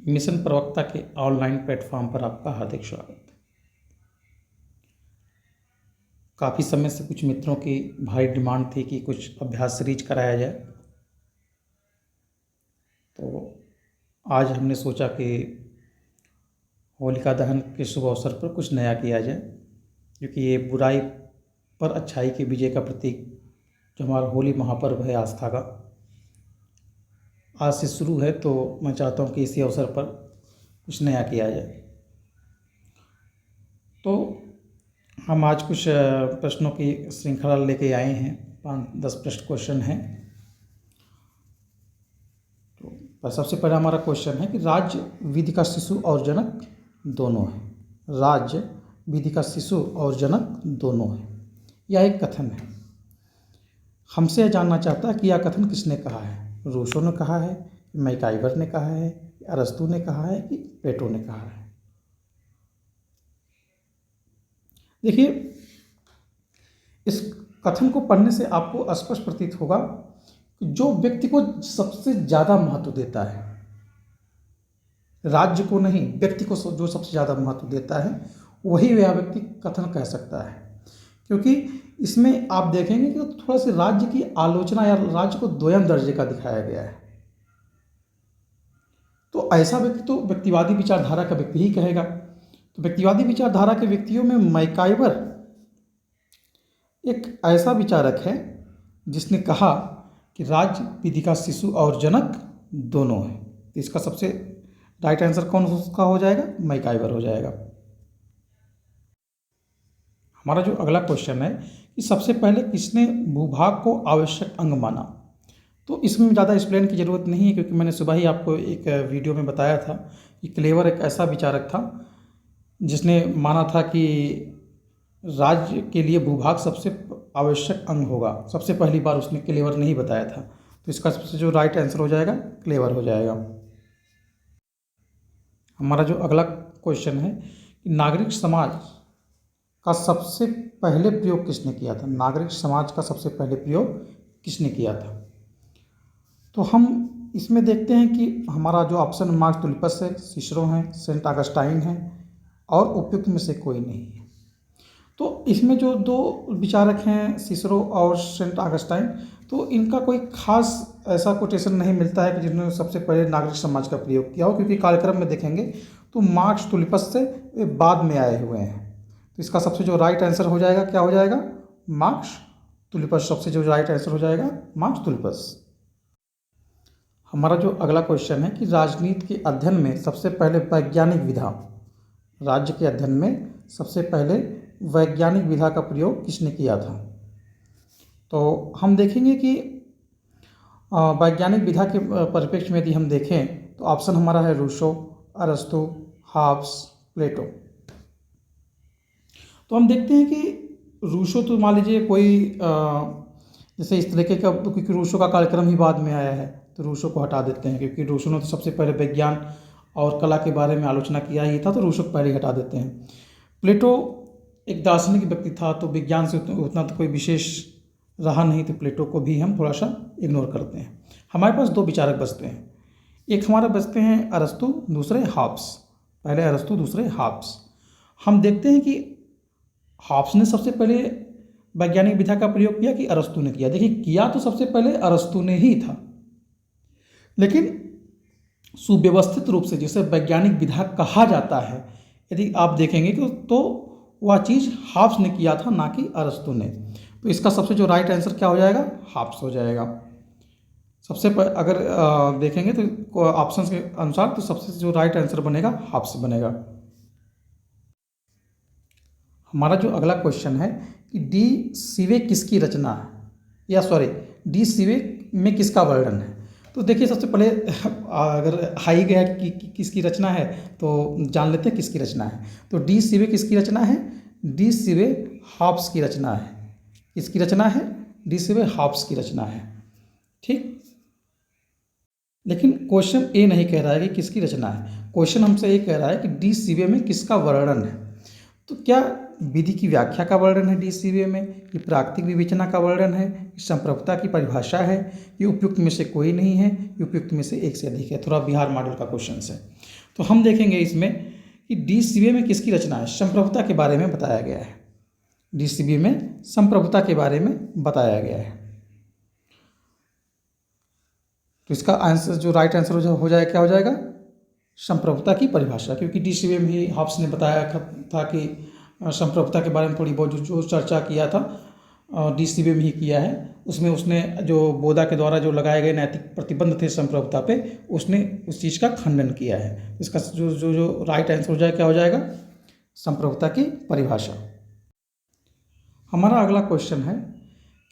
Mission प्रवक्ता के online platform पर आपका हार्दिक स्वागत। काफ़ी समय से कुछ मित्रों की भारी डिमांड थी कि कुछ अभ्यास सीरीज कराया जाए, तो आज हमने सोचा कि होलिका दहन के शुभ अवसर पर कुछ नया किया जाए, क्योंकि ये बुराई पर अच्छाई के विजय का प्रतीक जो हमारा होली महापर्व है आस्था का, आज से शुरू है। तो मैं चाहता हूँ कि इसी अवसर पर कुछ नया किया जाए। तो हम आज कुछ प्रश्नों की श्रृंखला लेके आए हैं। 5-10 प्रश्न क्वेश्चन हैं। तो सबसे पहला हमारा क्वेश्चन है कि राज्य विधि का शिशु और जनक दोनों है। राज्य विधि का शिशु और जनक दोनों है, यह एक कथन है। हमसे यह जानना चाहता है कि यह कथन किसने कहा है। रूसो ने कहा है, मैकाइवर ने कहा है, अरस्तू ने कहा है कि प्लेटो ने कहा है। देखिए, इस कथन को पढ़ने से आपको स्पष्ट प्रतीत होगा कि जो व्यक्ति को सबसे ज़्यादा महत्व देता है, राज्य को नहीं, व्यक्ति को जो सबसे ज़्यादा महत्व देता है, वही वह व्यक्ति कथन कह सकता है। क्योंकि इसमें आप देखेंगे कि थोड़ा सा राज्य की आलोचना या राज्य को द्वयम दर्जे का दिखाया गया है। तो ऐसा व्यक्ति तो व्यक्तिवादी विचारधारा का व्यक्ति ही कहेगा। तो व्यक्तिवादी विचारधारा के व्यक्तियों में मैकाइवर एक ऐसा विचारक है जिसने कहा कि राज्य विधि का शिशु और जनक दोनों है। तो इसका सबसे राइट आंसर कौन उसका हो जाएगा? मैकाइवर हो जाएगा। हमारा जो अगला क्वेश्चन है कि सबसे पहले किसने भूभाग को आवश्यक अंग माना। तो इसमें ज़्यादा एक्सप्लेन की ज़रूरत नहीं है, क्योंकि मैंने सुबह ही आपको एक वीडियो में बताया था कि क्लेवर एक ऐसा विचारक था जिसने माना था कि राज्य के लिए भूभाग सबसे आवश्यक अंग होगा। सबसे पहली बार उसने क्लेवर ने ही बताया था। तो इसका सबसे जो राइट आंसर हो जाएगा क्लेवर हो जाएगा। हमारा जो अगला क्वेश्चन है कि नागरिक समाज का सबसे पहले प्रयोग किसने किया था। नागरिक समाज का सबसे पहले प्रयोग किसने किया था। तो हम इसमें देखते हैं कि हमारा जो ऑप्शन मार्क्स तुलिपस है, सिसरो हैं, सेंट ऑगस्टाइन हैं और उपयुक्त में से कोई नहीं है। तो इसमें जो दो विचारक हैं, सिसरो और सेंट ऑगस्टाइन, तो इनका कोई खास ऐसा कोटेशन नहीं मिलता है कि जिन्होंने सबसे पहले नागरिक समाज का प्रयोग किया हो, क्योंकि कार्यक्रम में देखेंगे तो मार्क्स तुलिपस से बाद में आए हुए हैं। तो इसका सबसे जो राइट आंसर हो जाएगा क्या हो जाएगा? मार्क्स तुलिपस। सबसे जो राइट आंसर हो जाएगा मार्क्स तुलिपस। हमारा जो अगला क्वेश्चन है कि राजनीति के अध्ययन में सबसे पहले वैज्ञानिक विधा, राज्य के अध्ययन में सबसे पहले वैज्ञानिक विधा का प्रयोग किसने किया था। तो हम देखेंगे कि वैज्ञानिक विधा के परिप्रेक्ष्य में यदि हम देखें तो ऑप्शन हमारा है रूसो, अरस्तु, हॉब्स, प्लेटो। तो हम देखते हैं कि रूसो तो मान लीजिए कोई जैसे इस तरीके का, क्योंकि रूसो का कार्यक्रम ही बाद में आया है तो रूसो को हटा देते हैं, क्योंकि रूसो ने तो सबसे पहले विज्ञान और कला के बारे में आलोचना किया ही था, तो रूसो को पहले हटा देते हैं। प्लेटो एक दार्शनिक व्यक्ति था, तो विज्ञान से उतना तो कोई विशेष रहा नहीं, तो प्लेटो को भी हम थोड़ा सा इग्नोर करते हैं। हमारे पास दो विचारक बचते हैं। एक हमारे बचते हैं अरस्तु, दूसरे हॉब्स। पहले अरस्तु, दूसरे हॉब्स। हम देखते हैं कि हॉब्स ने सबसे पहले वैज्ञानिक विधा का प्रयोग किया कि अरस्तु ने किया। देखिए, किया तो सबसे पहले अरस्तु ने ही था, लेकिन सुव्यवस्थित रूप से जिसे वैज्ञानिक विधा कहा जाता है, यदि आप देखेंगे तो वह चीज़ हॉब्स ने किया था, ना कि अरस्तु ने। तो इसका सबसे जो राइट आंसर क्या हो जाएगा? हॉब्स हो जाएगा। सबसे अगर देखेंगे तो ऑप्शन के अनुसार तो सबसे जो राइट आंसर बनेगा हॉब्स बनेगा। हमारा जो अगला क्वेश्चन है कि डी सिवे किसकी रचना है, या सॉरी डी सिवे में किसका वर्णन है। तो देखिए, सबसे पहले अगर हाई गया कि किसकी रचना है तो जान लेते हैं किसकी रचना है। तो डी सिवे किसकी रचना है? डी सिवे हॉब्स की रचना है। किसकी रचना है? डी सिवे हॉब्स की रचना है। ठीक, लेकिन क्वेश्चन ए नहीं कह रहा है कि किसकी रचना है। क्वेश्चन हमसे ये कह रहा है कि डी सिवे में किसका वर्णन है। तो क्या विधि की व्याख्या का वर्णन है DCBA में, ये प्राकृतिक विवेचना का वर्णन है, ये संप्रभुता की परिभाषा है, ये उपयुक्त में से कोई नहीं है, ये उपयुक्त में से एक से अधिक है। थोड़ा बिहार मॉडल का क्वेश्चन है। तो हम देखेंगे इसमें कि DCBA में किसकी रचना है। संप्रभुता के बारे में बताया गया है, DCBA में संप्रभुता के बारे में बताया गया है। तो इसका आंसर जो राइट आंसर हो जाएगा, क्या हो जाएगा, संप्रभुता की परिभाषा। क्योंकि DCBA में ही हॉब्स ने बताया था कि संप्रभुता के बारे में थोड़ी बहुत जो चर्चा किया था DCBA में ही किया है। उसमें उसने जो बोदा के द्वारा जो लगाए गए नैतिक प्रतिबंध थे संप्रभुता पे, उसने उस चीज़ का खंडन किया है। इसका जो राइट आंसर हो जाएगा, क्या हो जाएगा, संप्रभुता की परिभाषा। हमारा अगला क्वेश्चन है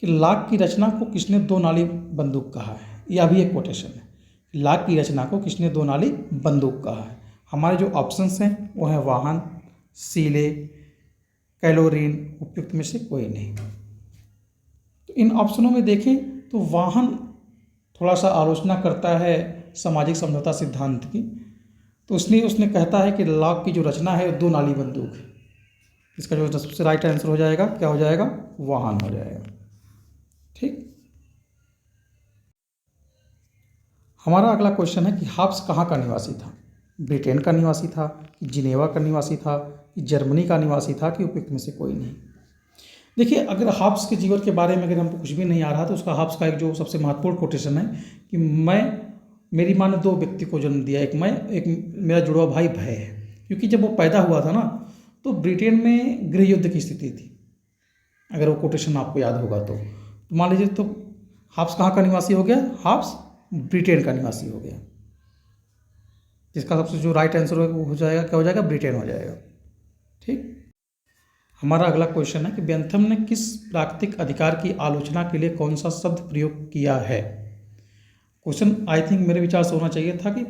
कि लाक की रचना को किसने दो नाली बंदूक कहा है। यह भी एक कोटेशन है। लाक की रचना को किसने दो नाली बंदूक कहा है। हमारे जो ऑप्शंस हैं वो है वाहन, सीले, कैलोरीन, उपयुक्त में से कोई नहीं। तो इन ऑप्शनों में देखें तो वाहन थोड़ा सा आलोचना करता है सामाजिक समझौता सिद्धांत की, तो उसने कहता है कि लाक की जो रचना है वो दो नाली बंदूक है। इसका जो सबसे राइट आंसर हो जाएगा, क्या हो जाएगा, वाहन हो जाएगा। ठीक। हमारा अगला क्वेश्चन है कि हॉब्स कहाँ का निवासी था। ब्रिटेन का निवासी था, कि जिनेवा का निवासी था, कि जर्मनी का निवासी था, कि उपयुक्त में से कोई नहीं। देखिए, अगर हॉब्स के जीवन के बारे में अगर हमको कुछ भी नहीं आ रहा तो उसका हॉब्स का एक जो सबसे महत्वपूर्ण कोटेशन है कि मेरी माँ ने दो व्यक्ति को जन्म दिया, एक मैं, एक मेरा जुड़वा भाई भय है। क्योंकि जब वो पैदा हुआ था ना तो ब्रिटेन में गृह युद्ध की स्थिति थी, अगर वो कोटेशन आपको याद होगा तो मान लीजिए। तो हॉब्स कहाँ का निवासी हो गया, हॉब्स ब्रिटेन का निवासी हो गया, जिसका सबसे जो राइट आंसर हो जाएगा, क्या हो जाएगा, ब्रिटेन हो जाएगा। ठीक। हमारा अगला क्वेश्चन है कि बेंथम ने किस प्राकृतिक अधिकार की आलोचना के लिए कौन सा शब्द प्रयोग किया है। क्वेश्चन आई थिंक मेरे विचार से होना चाहिए था कि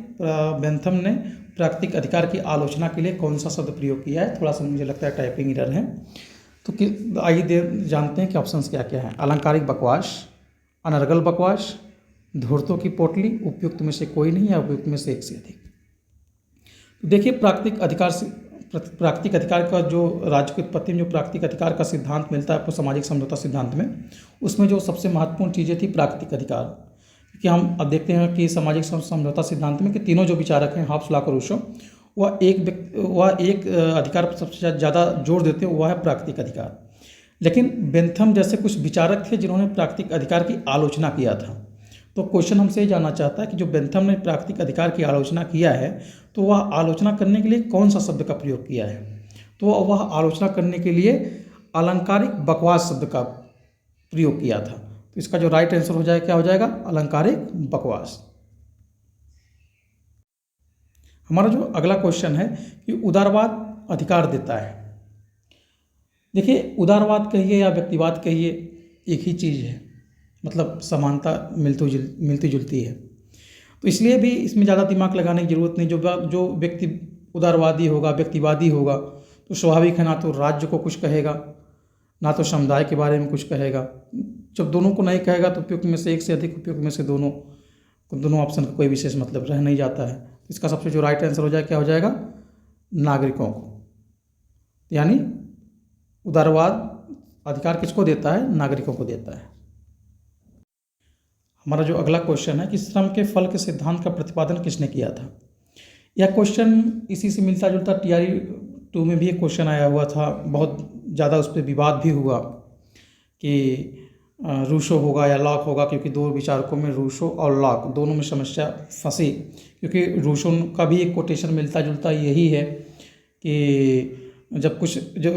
बेंथम ने प्राकृतिक अधिकार की आलोचना के लिए कौन सा शब्द प्रयोग किया है। थोड़ा सा मुझे लगता है टाइपिंग एरर है। तो आइए जानते हैं कि ऑप्शंस क्या क्या हैं। अलंकारिक बकवास, अनर्गल बकवास, धूर्तों की पोटली, उपयुक्त में से कोई नहीं, या उपयुक्त में से एक से अधिक। देखिए, प्राकृतिक अधिकार का जो राज्य की उत्पत्ति में जो प्राकृतिक अधिकार का सिद्धांत मिलता है आपको सामाजिक समझौता सिद्धांत में, उसमें जो सबसे महत्वपूर्ण चीज़ें थी प्राकृतिक अधिकार। क्योंकि हम अब देखते हैं कि सामाजिक समझौता सिद्धांत में कि तीनों जो विचारक हैं हॉब्स, लॉक और रूसो, वह एक अधिकार पर सबसे ज़्यादा जोर देते हैं, वह है प्राकृतिक अधिकार। लेकिन बेंथम जैसे कुछ विचारक थे जिन्होंने प्राकृतिक अधिकार की आलोचना किया था। तो क्वेश्चन हमसे ये जानना चाहता है कि जो बेंथम ने प्राकृतिक अधिकार की आलोचना किया है तो वह आलोचना करने के लिए कौन सा शब्द का प्रयोग किया है। तो वह आलोचना करने के लिए अलंकारिक बकवास शब्द का प्रयोग किया था। तो इसका जो राइट आंसर हो जाएगा, क्या हो जाएगा, अलंकारिक बकवास। हमारा जो अगला क्वेश्चन है कि उदारवाद अधिकार देता है। देखिए, उदारवाद कहिए या व्यक्तिवाद कहिए, एक ही चीज़ है, मतलब समानता मिलती जुलती है। तो इसलिए भी इसमें ज़्यादा दिमाग लगाने की ज़रूरत नहीं। जो व्यक्ति उदारवादी होगा, व्यक्तिवादी होगा, तो स्वाभाविक है ना तो राज्य को कुछ कहेगा, ना तो समुदाय के बारे में कुछ कहेगा। जब दोनों को नहीं कहेगा तो उपयुक्त में से एक से अधिक, उपयुक्त में से दोनों ऑप्शन का कोई विशेष मतलब रह नहीं जाता है। इसका सबसे जो राइट आंसर हो जाएगा, क्या हो जाएगा, नागरिकों को। यानी उदारवाद अधिकार किसको देता है, नागरिकों को देता है। हमारा जो अगला क्वेश्चन है कि श्रम के फल के सिद्धांत का प्रतिपादन किसने किया था। यह क्वेश्चन इसी से मिलता जुलता TRE 2 में भी एक क्वेश्चन आया हुआ था, बहुत ज़्यादा उस पर विवाद भी हुआ कि रूसो होगा या लॉक होगा, क्योंकि दो विचारकों में रूसो और लॉक दोनों में समस्या फंसी। क्योंकि रूसो का भी एक कोटेशन मिलता जुलता यही है कि जब कुछ जो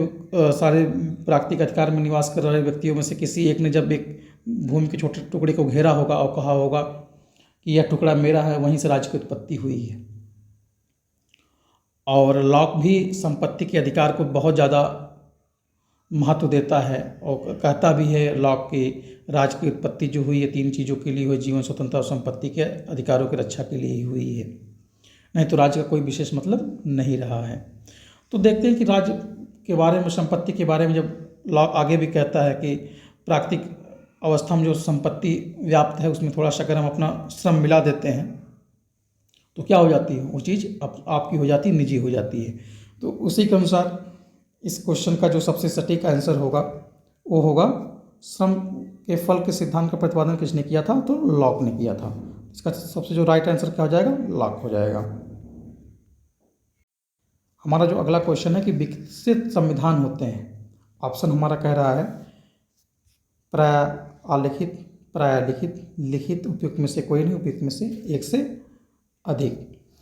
सारे प्राकृतिक अधिकार में निवास कर रहे व्यक्तियों में से किसी एक ने जब एक भूमि के छोटे टुकड़े को घेरा होगा और कहा होगा कि यह टुकड़ा मेरा है, वहीं से राज्य की उत्पत्ति हुई है। और लॉक भी संपत्ति के अधिकार को बहुत ज़्यादा महत्व देता है और कहता भी है लॉक की राज्य की उत्पत्ति जो हुई है 3 चीज़ों के लिए हुई, जीवन, स्वतंत्रता और संपत्ति के अधिकारों की रक्षा के लिए ही हुई है, नहीं तो राज्य का कोई विशेष मतलब नहीं रहा है। तो देखते हैं कि राज्य के बारे में, संपत्ति के बारे में जब लॉक आगे भी कहता है कि प्राकृतिक अवस्था में जो संपत्ति व्याप्त है उसमें थोड़ा सा अगर हम अपना श्रम मिला देते हैं तो क्या हो जाती है, वो चीज़ आपकी हो जाती है, निजी हो जाती है। तो उसी के अनुसार इस क्वेश्चन का जो सबसे सटीक आंसर होगा वो होगा श्रम के फल के सिद्धांत का प्रतिपादन किसने किया था, तो लॉक ने किया था। इसका सबसे जो राइट आंसर क्या हो जाएगा, लॉक हो जाएगा। हमारा जो अगला क्वेश्चन है कि विकसित संविधान होते हैं, ऑप्शन हमारा कह रहा है प्राय अलिखित, प्राय लिखित, लिखित, उपयुक्त में से कोई नहीं, उपयुक्त में से एक से अधिक।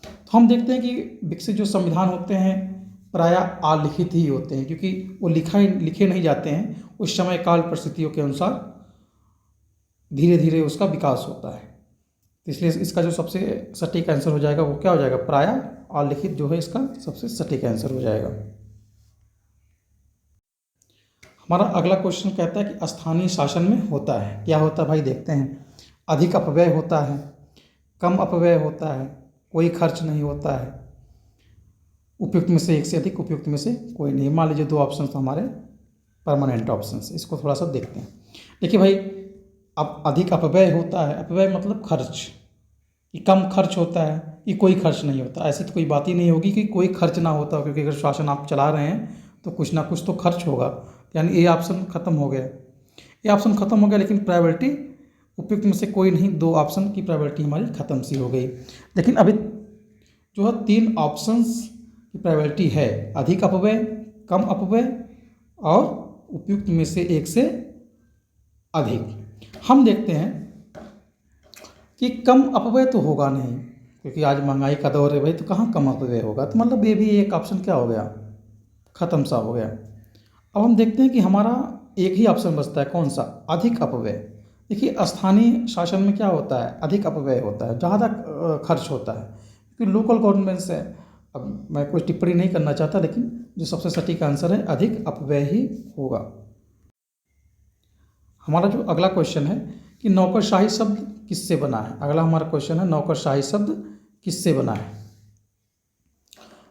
तो हम देखते हैं कि विकसित जो संविधान होते हैं प्राय अलिखित ही होते हैं, क्योंकि वो लिखे नहीं जाते हैं, उस समय काल परिस्थितियों के अनुसार धीरे धीरे उसका विकास होता है। तो इसलिए इसका जो सबसे सटीक आंसर हो जाएगा वो क्या हो जाएगा, प्राय अलिखित जो है इसका सबसे सटीक आंसर हो जाएगा। हमारा अगला क्वेश्चन कहता है कि स्थानीय शासन में होता है, क्या होता है भाई, देखते हैं। अधिक अपव्यय होता है, कम अपव्यय होता है, कोई खर्च नहीं होता है, उपयुक्त में से एक से अधिक, उपयुक्त में से कोई नहीं। मान लीजिए दो ऑप्शन हमारे परमानेंट ऑप्शन, इसको थोड़ा सा देखते हैं। देखिए भाई, अब अधिक अपव्यय होता है, अपव्यय मतलब खर्च, कि कम खर्च होता है, कि कोई खर्च नहीं होता। ऐसी तो कोई बात ही नहीं होगी कि कोई खर्च ना होता हो, क्योंकि अगर शासन आप चला रहे हैं तो कुछ ना कुछ तो खर्च होगा। यानी ये ऑप्शन खत्म हो गया, ये ऑप्शन खत्म हो गया, लेकिन प्रायोरिटी उपयुक्त में से कोई नहीं, दो ऑप्शन की प्रायोरिटी हमारी खत्म सी हो गई। लेकिन अभी जो है तीन ऑप्शंस की प्रायोरिटी है, अधिक अपव्यय, कम अपव्यय और उपयुक्त में से एक से अधिक। हम देखते हैं कि कम अपव्यय तो होगा नहीं, क्योंकि आज महंगाई का दौर है भाई, तो कहाँ कम अपव्यय होगा, तो मतलब ये भी एक ऑप्शन क्या हो गया, खत्म सा हो गया। अब हम देखते हैं कि हमारा एक ही ऑप्शन बचता है, कौन सा, अधिक अपव्यय। देखिए स्थानीय शासन में क्या होता है, अधिक अपव्यय होता है, ज़्यादा खर्च होता है, क्योंकि लोकल गवर्नमेंट से। अब मैं कोई टिप्पणी नहीं करना चाहता, लेकिन जो सबसे सटीक आंसर है अधिक अपव्यय ही होगा। हमारा जो अगला क्वेश्चन है कि नौकरशाही शब्द किससे बना है। अगला हमारा क्वेश्चन है नौकरशाही शब्द किससे बना है।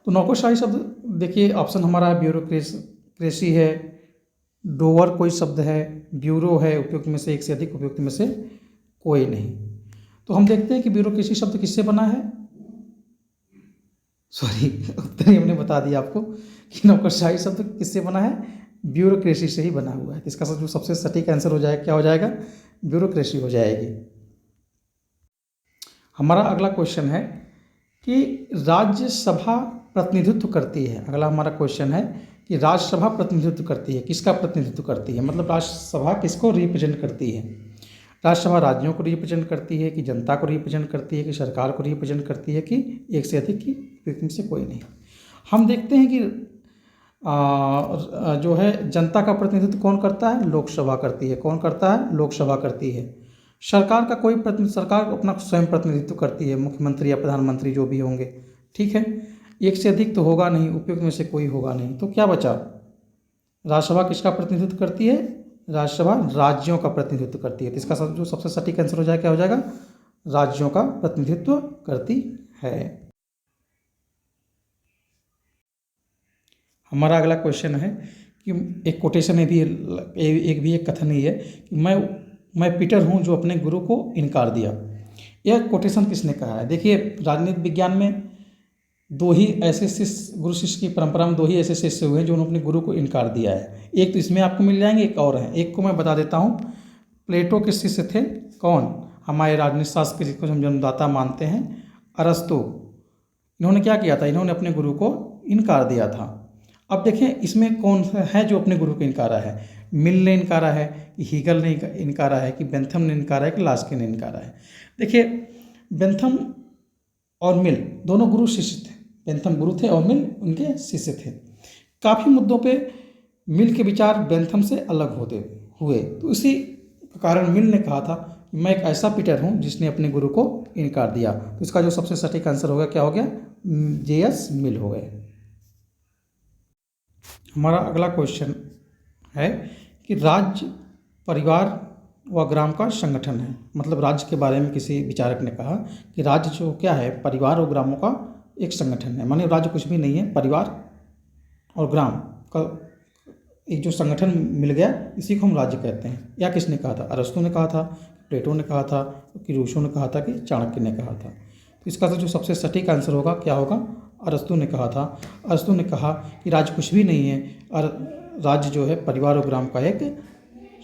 तो नौकरशाही शब्द देखिए, ऑप्शन हमारा है ब्यूरोक्रेसी है, डोवर कोई शब्द है, ब्यूरो है, उपयुक्त में से एक से अधिक, उपयुक्त में से कोई नहीं। तो हम देखते हैं कि ब्यूरोक्रेसी शब्द किससे बना है, सॉरी उत्तर ही हमने बता दिया आपको कि नौकरशाही शब्द किससे बना है, ब्यूरोक्रेसी से ही बना हुआ है। तो इसका जो सबसे सटीक आंसर हो जाएगा, क्या हो जाएगा, ब्यूरोक्रेसी हो जाएगी। हमारा अगला क्वेश्चन है कि राज्यसभा प्रतिनिधित्व करती है। अगला हमारा क्वेश्चन है कि राज्यसभा प्रतिनिधित्व करती है, किसका प्रतिनिधित्व करती है, मतलब राज्यसभा किसको रिप्रेजेंट करती है। राज्यसभा राज्यों को रिप्रेजेंट करती है, कि जनता को रिप्रेजेंट करती है, कि सरकार को रिप्रेजेंट करती है, कि एक से अधिक, की उपयुक्त में से कोई नहीं। हम देखते हैं कि जो है जनता का प्रतिनिधित्व कौन करता है, लोकसभा करती है। कौन करता है, लोकसभा करती है। सरकार का कोई सरकार अपना स्वयं प्रतिनिधित्व करती है, मुख्यमंत्री या प्रधानमंत्री जो भी होंगे, ठीक है। एक से अधिक तो होगा नहीं, उपयुक्त में से कोई होगा नहीं, तो क्या बचा, राज्यसभा किसका प्रतिनिधित्व करती है, राज्यसभा राज्यों का प्रतिनिधित्व करती है। तो इसका जो सबसे सटीक आंसर हो जाएगा, क्या हो जाएगा, राज्यों का प्रतिनिधित्व करती है। हमारा अगला क्वेश्चन है कि एक कोटेशन है भी, एक कथन ही है कि मैं पीटर हूँ जो अपने गुरु को इनकार दिया। यह कोटेशन किसने कहा है। देखिए राजनीति विज्ञान में दो ही ऐसे शिष्य, गुरु शिष्य की परंपरा में दो ही ऐसे शिष्य हुए हैं जो उन्होंने अपने गुरु को इनकार दिया है। एक तो इसमें आपको मिल जाएंगे, एक और है, एक को मैं बता देता हूँ। प्लेटो के शिष्य थे कौन, हमारे राजनीति शास्त्र के जिसको हम जन्मदाता मानते हैं, अरस्तु। इन्होंने क्या किया था, इन्होंने अपने गुरु को इनकार दिया था। अब देखें इसमें कौन है जो अपने गुरु को इनकारा है, मिल ने इनकारा है, कि हीगल ने इनकारा है, कि बेंथम ने इनकारा है, कि लास्की ने इनकारा है। देखिए बेंथम और मिल दोनों गुरु शिष्य थे, बेंथम गुरु थे और मिल उनके शिष्य थे। काफ़ी मुद्दों पे मिल के विचार बेंथम से अलग होते हुए, तो इसी कारण मिल ने कहा था कि मैं एक ऐसा पीटर हूँ जिसने अपने गुरु को इनकार दिया। तो इसका जो सबसे सटीक आंसर होगा, क्या हो गया, जेएस मिल हो गए। हमारा अगला क्वेश्चन है कि राज्य, परिवार व ग्राम का संगठन है। मतलब राज्य के बारे में किसी विचारक ने कहा कि राज्य जो क्या है, परिवार और ग्रामों का एक संगठन है। माने राज्य कुछ भी नहीं है, परिवार और ग्राम का एक जो संगठन मिल गया, इसी को हम राज्य कहते हैं। या किसने कहा था, अरस्तु ने कहा था, प्लेटो ने कहा था, कि रूसो ने कहा था, कि चाणक्य ने कहा था। तो इसका जो सबसे सटीक आंसर होगा, क्या होगा, अरस्तु ने कहा था। अरस्तु ने कहा कि राज्य कुछ भी नहीं है और राज्य जो है परिवार और ग्राम का एक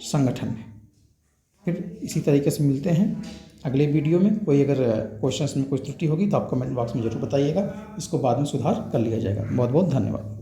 संगठन है। फिर इसी तरीके से मिलते हैं अगले वीडियो में। कोई अगर क्वेश्चंस में कोई त्रुटि होगी तो आप कमेंट बॉक्स में ज़रूर बताइएगा, इसको बाद में सुधार कर लिया जाएगा। बहुत बहुत धन्यवाद।